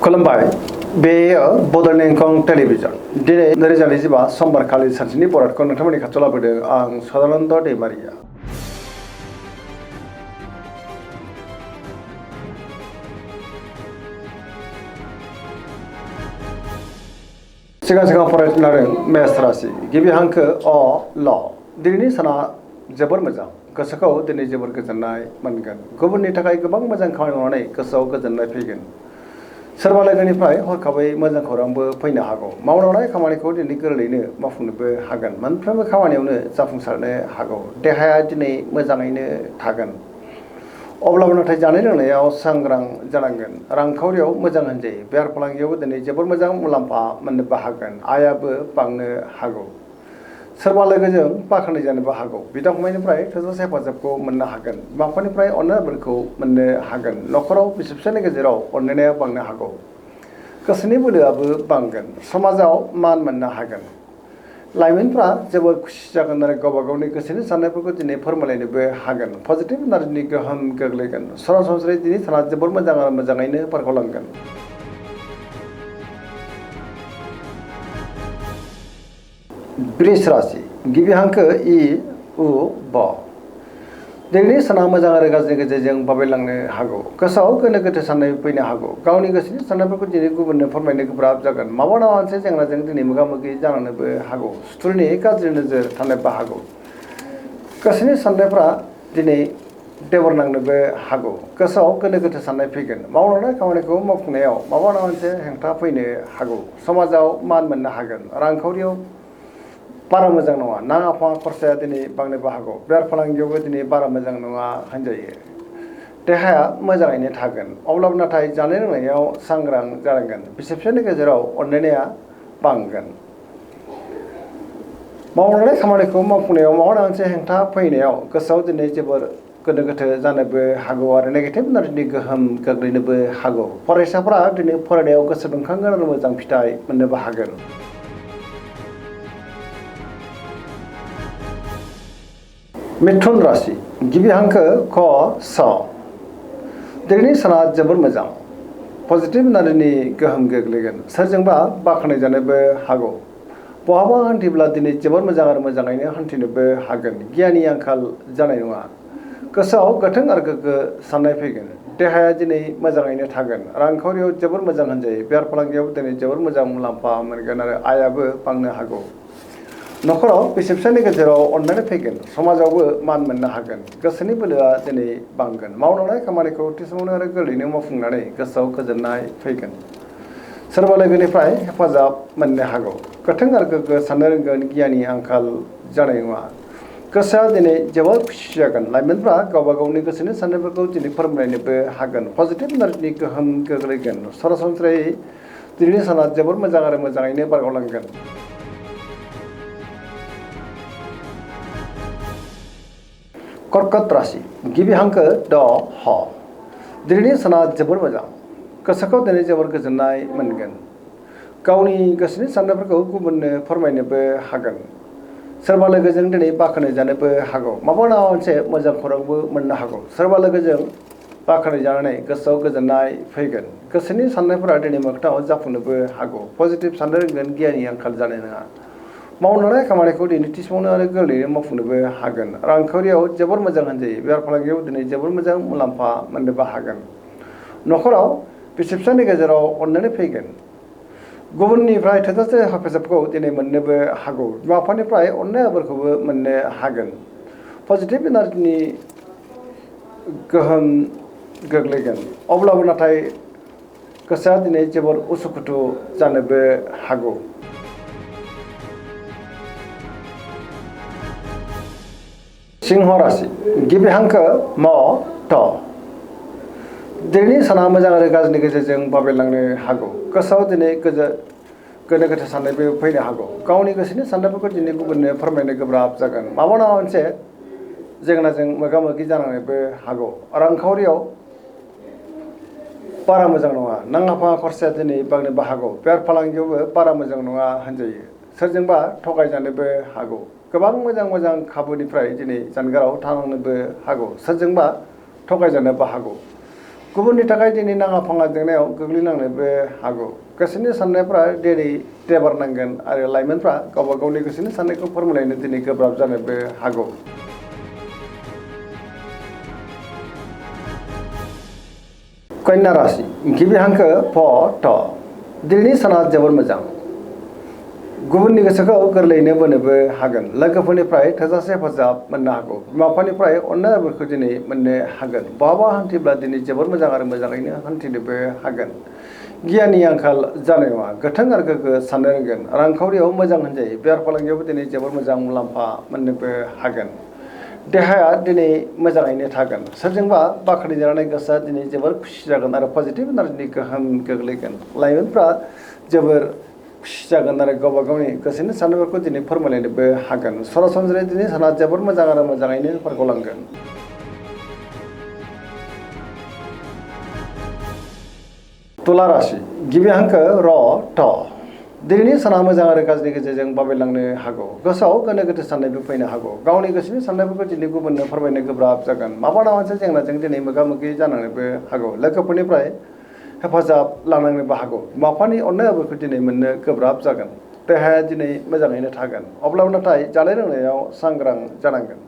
खुलुमबाय बेयो बड'लेण्ड एंखं टेलिभिजन दिनै 2025 समबारखालि सानसेनि बरादखौ नोंथांमोननि खाथियाव लाबोदों आं सदानन्द दैमारिया। सिगां फरायनो लादों मेष राशि गिबि हांखो अ ल दिनैनि साना जोबोर मोजां गोसोखौ दिनै जोबोर गोजोननाय मोनगोन गुबुननि थाखाय गोबां मोजां खामानि मावनानै गोसोआव गोजोननाय फैगोन। सोरबा लोगोनिफ्राय हरखाबै मोजां खौरांबो फैनो हागौ मावलांनाय खामानिखौ दिनै गोरलैयैनो मावफुंनोबो हागोन मोनफ्रोमबो खामानियावनो जाफुंसारनो हागौ देहाया दिनै मोजाङैनो थागोन अब्लाबो नाथाय जानाय लोंनायाव सांग्रां जानांगोन रांखावरियाव मोजां होनजायो बेफार फालांगियावबो दिनै जोबोर मोजां मुलाम्फा मोननोबो हागोन आयाबो बांनो हागौ सोरबा लोगोजों बाख्नाय जानोबो हागौ बिदा फंबायनिफ्राय थोजासे हेफाजाबखौ मोननो हागोन बिमा बिफानिफ्राय अननायफोरखौ मोननो हागोन न'खराव बिसि फिसायनि गेजेराव अनलायनाया बांनो हागौ गोसोनि बोलोआबो बांगोन समाजाव मान मोननो हागोन लाइमोनफ्रा जोबोर खुसि जागोन आरो गावबा गावनि गोसोनि साननायफोरखौ दिनै फोरमायलायनोबो हागोन पजिटिभ एनार्जिनि गोहोम गोग्लैगोन सरासनस्रायै दिनै साना जोबोर मोजां आरो मोजाङैनो बारग'लांगोन। वृष राशि गिबि हांखो इ उ ब दिनैनि साना मोजां आरो गाज्रिनि गेजेरजों बाबेलांनो हागौ गोसोआव गोनो गोथो साननाय फैनो हागौ गावनि गोसोनि साननायफोरखौ दिनै गुबुननो फोरमायनो गोब्राब जागोन माबा नङा मोनसे जेंनाजों दिनै मोगा मोगि जानांनोबो हागौ सुथुरनि गाज्रि नोजोर थानोबो हागौ गोसोनि साननायफ्रा दिनै देबर नांनोबो हागौ गोसोआव गोनो गोथो साननाय फैगोन मावलांनाय खामानिखौ मावफुंनायाव माबा नङा मोनसे हेंथा फैनो हागौ समाजाव मान मोननो हागोन रांखावरियाव बारा मोजां नङा नाङा फाङा खरसाया दिनै बांनोबो हागौ बेफार फालांगियावबो दिनै बारा मोजां नङा होनजायो देहाया मोजाङैनो थागोन अब्लाबो नाथाय जानाय लोंनायाव सांग्रां जानांगोन बिसि फिसायनि गेजेराव अनलायनाया बांगोन मावलांनाय खामानिखौ मावफुंनायाव माबा मोनसे हेंथा फैनायाव गोसोआव दिनै जोबोर गोनो गोथो जानोबो हागौ आरो नेगेटिभ एनार्जिनि गोहोम गोग्लैनोबो हागौ फरायसाफोरा दिनै फरायनायाव गोसो दुंखांगोन आरो मोजां फिथाइ मोननोबो हागोन। मिथुन राशि गिबि हांखो क स दिनैनि साना जोबोर मोजां पजिटिभ एनार्जिनि गोहोम गोग्लैगोन सोरजोंबा बाख्नाय जानोबो हागौ बहाबा हान्थिब्ला दिनै जोबोर मोजां आरो मोजाङैनो हान्थिनोबो हागोन गियाननि आंखाल जानाय नङा गोसोआव गोथों आरो गोग्गो साननाय फैगोन देहाया दिनै मोजाङैनो थागोन रांखावरियाव जोबोर मोजां होनजायो बेफार फालांगियाव दिनै जोबोर मोजां मुलाम्फा मोनगोन आरो आयाबो बांनो हागौ न'खराव बिसि फिसायनि गेजेराव अनलायनाय फैगोन समाजावबो मान मोननो हागोन गोसोनि बोलोआ दिनै बांगोन मावलांनाय खामानिखौ थि समावनो आरो गोरलैयैनो मावफुंनानै गोसोआव गोजोननाय फैगोन सोरबा लोगोनिफ्राय हेफाजाब मोननो हागौ गोथों आरो गोग्गो साननो रोंगोन गियाननि आंखाल जानाय नङा गोसोआ दिनै जोबोर खुसि जागोन लाइमोनफ्रा गावबा गावनि गोसोनि साननायफोरखौ दिनै फोरमायनोबो हागोन पजिटिभ एनार्जिनि गोहोम गोग्लैगोन सरासनस्रायै दिनैनि साना जोबोर मोजां आरो मोजाङैनो बारग'लांगोन। कर्कट राशि गिबि हांखो द ह दिनैनि साना जोबोर मोजां गोसोखौ दिनै जोबोर गोजोननाय मोनगोन गावनि गोसोनि साननायफोरखौ गुबुननो फोरमायनोबो हागोन सोरबा लोगोजों दिनै बाख्नाय जानोबो हागौ माबा नङा मोनसे मोजां खौरांबो मोननो हागौ सोरबा लोगोजों बाख्नाय जानानै गोसोआव गोजोननाय फैगोन गोसोनि साननायफोरा दिनै मोगथाङाव जाफुंनोबो हागौ पजिटिभ साननो रोंगोन गियाननि आंखाल जानाय नङा मावलांनाय खामानिखौ दिनै थि समावनो आरो गोरलैयैनो मावफुंनोबो हागोन रांखावरियाव जोबोर मोजां होनजायो बेफार फालांगियाव दिनै जोबोर मोजां मुलाम्फा मोननोबो हागोन न'खराव बिसि फिसायनि गेजेराव अनलायनाय फैगोन गुबुननिफ्राय थोजासे हेफाजाबखौ दिनै मोननोबो हागौ बिमा बिफानिफ्राय अननायफोरखौबो मोननो हागोन पजिटिभ एनार्जिनि गोहोम गोग्लैगोन अब्लाबो नाथाय गोसोआ दिनै जोबोर उसुखुथु जानोबो हागौ। सिंह राशि गिबि हांखो म थ दिनैनि साना मोजां आरो गाज्रिनि गेजेरजों बाबेलांनो हागौ गोसोआव दिनै गोनो गोथो साननायबो फैनो हागौ गावनि गोसोनि साननायफोरखौ दिनै गुबुननो फोरमायनो गोब्राब जागोन माबा नङा मोनसे जेंनाजों मोगा मोगि जानांनोबो हागौ रांखावरियाव बारा मोजां नङा नाङा फाङा खरसाया दिनै बांनोबो हागौ बेफार फालांगियावबो बारा मोजां नङा होनजायो सोरजोंबा थगायजानोबो हागौ गोबां मोजां खाबुनिफ्राय दिनै जानगाराव थानांनोबो हागौ सोरजोंबा थगायजानोबो हागौ गुबुननि थाखाय दिनै नाङा फाङा जेंनायाव गोग्लैनांनोबो हागौ गोसोनि साननायफ्रा दिनै देबार नांगोन आरो लाइमोनफ्रा गावबा गावनि गोसोनि साननायखौ फोरमायनो दिनै गोब्राब जानोबो हागौ कन्या राशि गिबि हांखो फ थ दिनैनि साना जोबोर मोजां गुबुननि गोसोखौ गोरलैयैनो बोनोबो हागोन लोगोफोरनिफ्राय थोजासे हेफाजाब मोननो हागौ बिमा बिफानिफ्राय अननाय आबोरखौ दिनै मोननो हागोन बहाबा हान्थिब्ला दिनै जोबोर मोजां आरो मोजाङैनो हान्थिनोबो हागोन गियाननि आंखाल जानाय नङा गोथों आरो गोग्गो साननो रोंगोन रांखावरियाव मोजां होनजायो बेफार फालांगियावबो दिनै जोबोर मोजां मुलाम्फा मोननोबो हागोन देहाया दिनै मोजाङैनो थागोन सोरजोंबा बाख्नायजानाय गोसोआ दिनै जोबोर खुसि जागोन आरो पजिटिभ एनार्जिनि गोहोम गोग्लैगोन लाइमोनफ्रा जोबोर खुसि जागोन आरो गावबा गावनि गोसोनि साननायफोरखौ दिनै फोरमायलायनोबो हागोन सरासनस्रायै दिनै साना जोबोर मोजां आरो मोजाङैनो बारग'लांगोन तुला राशि गिबि हांखो र थ दिनैनि साना मोजां आरो गाज्रिनि गेजेरजों बाबेलांनो हागौ गोसोआव गोनो गोथो साननायबो फैनो हागौ गावनि गोसोनि साननायफोरखौ दिनै गुबुननो फोरमायनो गोब्राब जागोन माबा मोनसे जेंनाजों दिनै मोगा मोगि जानांनोबो हागौ लोगोफोरनिफ्राय हेफाजाब लानांनोबो हागौ बिमा बिफानि अननाय आबोरखौ दिनै मोननो गोब्राब जागोन देहाया दिनै मोजाङैनो थागोन अब्लाबो नाथाय जानाय लोंनायाव सांग्रां जानांगोन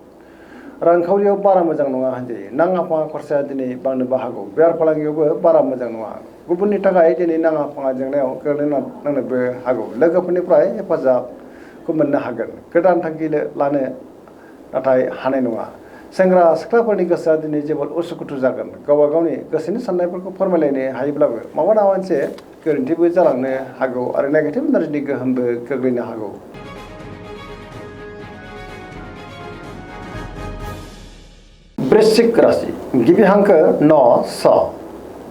रांखावरियाव बारा मोजां नङा होनजायो नाङा फाङा खरसाया दिनै बांनोबो हागौ बेफार फालांगियावबो बारा मोजां नङा गुबुननि थाखाय दिनै नाङा फाङा जेंनायाव गोग्लैनांनोबो हागौ लोगोफोरनिफ्राय हेफाजाबखौ मोननो हागोन गोदान थांखि लानो नाथाय हानाय नङा सेंग्रा सिख्लाफोरनि गोसोआ दिनै जोबोद उसुखुथु जागोन गावबा गावनि गोसोनि साननायफोरखौ फोरमायलायनो हायोब्लाबो माबा मोनसे गोरोन्थिबो जालांनो हागौ आरो नेगेटिभ एनार्जिनि गोहोमबो गोग्लैनो हागौ वृश्चिक राशि गिबि हांखो न स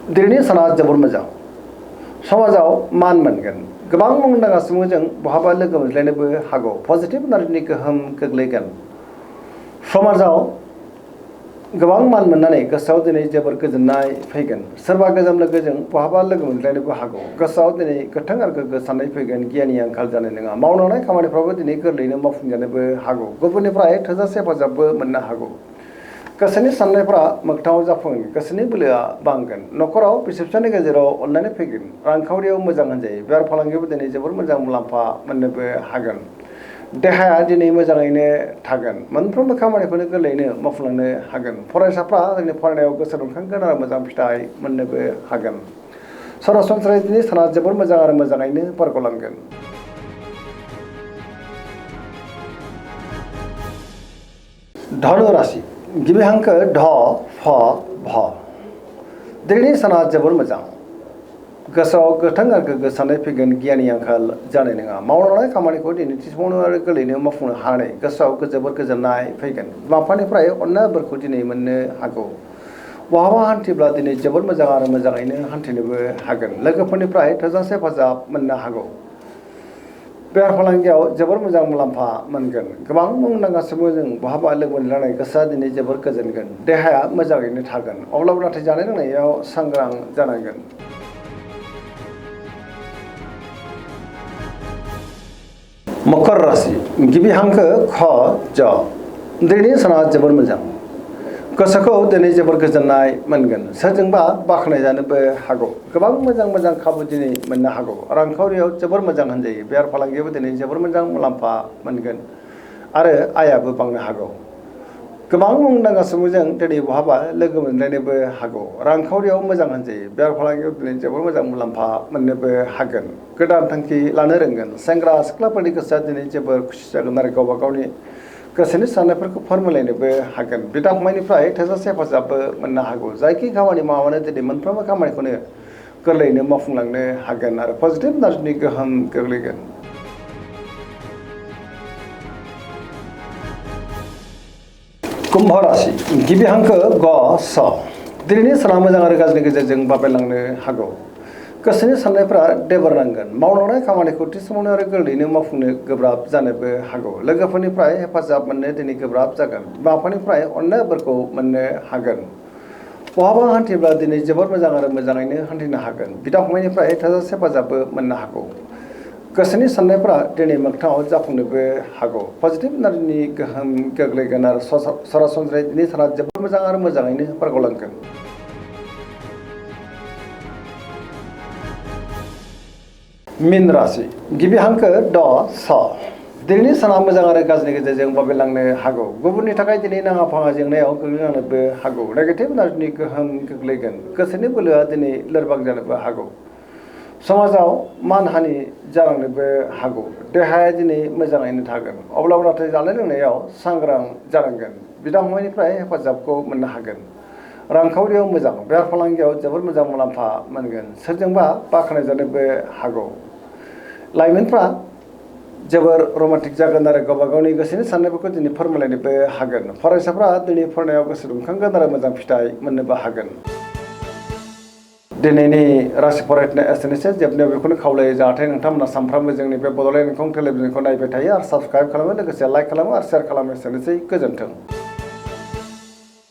दिनैनि साना जोबोर मोजां समाजाव मान मोनगोन गोबां मुंदांखा सुबुंजों बहाबा लोगो मोनज्लायनोबो हागौ पजिटिभ एनार्जिनि गोहोम गोग्लैगोन समाजाव गोबां मान मोननानै गोसोआव दिनै जोबोर गोजोननाय फैगोन सोरबा गोजाम लोगोजों बहाबा लोगो मोनज्लायनोबो हागौ गोसोआव दिनै गोथों आरो गोग्गो साननाय फैगोन गियाननि आंखाल जानाय नङा मावलांनाय खामानिफ्रावबो दिनै गोरलैयैनो मावफुंजानोबो हागौ गुबुननिफ्राय थोजासे हेफाजाबबो मोननो हागौ गोसोनि साननायफ्रा मोगथाङाव जाफुंगोन गोसोनि बोलोआ बांगोन न'खराव बिसि फिसायनि गेजेराव अननानै फैगोन रांखावरियाव मोजां होनजायो बेफार फालांगियावबो दिनै जोबोर मोजां मुलाम्फा मोननोबो हागोन देहाया दिनै मोजाङैनो थागोन मोनफ्रोमबो खामानिखौनो गोरलैयैनो मावफुंलांनो हागोन फरायसाफ्रा जोंनि फरायनायाव गोसो दुंखांगोन आरो मोजां फिथाइ मोननोबो हागोन सरासनस्रायै दिनै साना जोबोर मोजां आरो मोजाङैनो बारग'लांगोन धनु राशि गिबि हांखो ढ फ भ दिनैनि साना जोबोर मोजां गोसोआव गोथां आरो गोग्गो साननाय फैगोन गियाननि आंखाल जानाय नङा मावलांनाय खामानिखौ दिनै थिसमावनो आरो गोरलैयैनो मावफुंनो हानाय गोसोआव जोबोर गोजोननाय फैगोन बिमा बिफानिफ्राय अननाय बोरखौ दिनै मोननो हागौ बहाबा हान्थिब्ला दिनै जोबोर मोजां आरो मोजाङैनो हान्थिनोबो हागोन लोगोफोरनिफ्राय थोजासे हेफाजाब मोननो हागौ बेफार फालांगियाव जोबोर मोजां मुलाम्फा मोनगोन गोबां मुंदांखा सुबुंजों बहाबा लोगो मोनलायनाय गोसोआ दिनै जोबोर गोजोनगोन देहाया मोजाङैनो थागोन अब्लाबो नाथाय जानाय लोंनायाव सांग्रां जानांगोन मकर राशि गिबि हांखो ख ज दिनैनि साना जोबोर मोजां गोसोखौ दिनै जोबोर गोजोननाय मोनगोन सोरजोंबा बाख्नायजानोबो हागौ गोबां मोजां खाबु दिनै मोननो हागौ रांखावरियाव जोबोर मोजां होनजायो बेफार फालांगियावबो दिनै जोबोर मोजां मुलाम्फा मोनगोन आरो आयाबो बांनो हागौ गोबां मुंदांखा सुबुंजों दिनै बहाबा लोगो मोनलायनोबो हागौ रांखावरियाव मोजां होनजायो बेफार फालांगियाव दिनै जोबोर मोजां मुलाम्फा मोननोबो हागोन गोदान थांखि लानो रोंगोन सेंग्रा सिख्लाफोरनि गोसोआ दिनै जोबोर खुसि जागोन आरो गावबा गावनि गोसोनि साननायफोरखौ फोरमायलायनोबो हागोन बिदा फंबायनिफ्राय थोजासे हेफाजाबबो मोननो हागौ जायखि खामानि मावानो दिनै मोनफ्रोमबो खामानिखौनो गोरलैयैनो मावफुंलांनो हागोन आरो पजिटिभ एनार्जिनि गोहोम गोग्लैगोन कुम्भ राशि गिबि हांखो ग स दिनैनि साना मोजां आरो गाज्रिनि गेजेरजों बाबेलांनो हागौ गोसोनि साननायफ्रा देबार नांगोन मावलांनाय खामानिखौ थि समावनो आरो गोरलैयैनो मावफुंनो गोब्राब जानोबो हागौ लोगोफोरनिफ्राय हेफाजाब मोननो दिनै गोब्राब जागोन बिमा बिफानिफ्राय अननाय बोरखौ मोननो हागोन बहाबा हान्थिब्ला दिनै जोबोर मोजां आरो मोजाङैनो हान्थिनो हागोन बिदा फंबायनिफ्राय थोजासे हेफाजाबबो मोननो हागौ गोसोनि साननायफ्रा दिनै मोगथाङाव जाफुंनोबो हागौ पजिटिभ एनार्जिनि गोहोम गोग्लैगोन आरो सरासनस्रायै दिनै साना जोबोर मोजां आरो मोजाङैनो बारग'लांगोन मीन राशि गिबि हांखो ड स दिनैनि साना मोजां आरो गाज्रिनि गेजेरजों बाबेलांनो हागौ गुबुननि थाखाय दिनै नाङा फाङा जेंनायाव गोग्लैनांनोबो हागौ नेगेटिभ एनार्जिनि गोहोम गोग्लैगोन गोसोनि बोलोआ दिनै लोरबां जानोबो हागौ समाजाव मानहानि जालांनोबो हागौ देहाया दिनै मोजाङैनो थागोन अब्लाबो नाथाय जानाय लोंनायाव सांग्रां जानांगोन बिदा फंबायनिफ्राय हेफाजाबखौ मोननो हागोन रांखावरियाव मोजां बेफार फालांगियाव जोबोद मोजां मुलाम्फा मोनगोन सोरजोंबा बाख्नायजानोबो हागौ लाइमोनफ्रा जोबोर रमान्टिक जागोन आरो गावबा गावनि गोसोनि साननायफोरखौ दिनै फोरमायलायनोबो हागोन फरायसाफ्रा दिनै फरायनायाव गोसो दुंखांगोन आरो मोजां फिथाइ मोननोबो हागोन दिनैनि राशि फरायनाय एसेनोसै जोबनायाव बेखौनो खावलायो जाहाथे नोंथांमोना सानफ्रामबो जोंनि बे बड'लेण्ड इंखं टेलिभिजनखौ नायबाय थायो आरो साबस्क्राइब खालामो लोगोसे लाइक खालामो आरो शेयार खालामो एसेनोसै गोजोन्थों।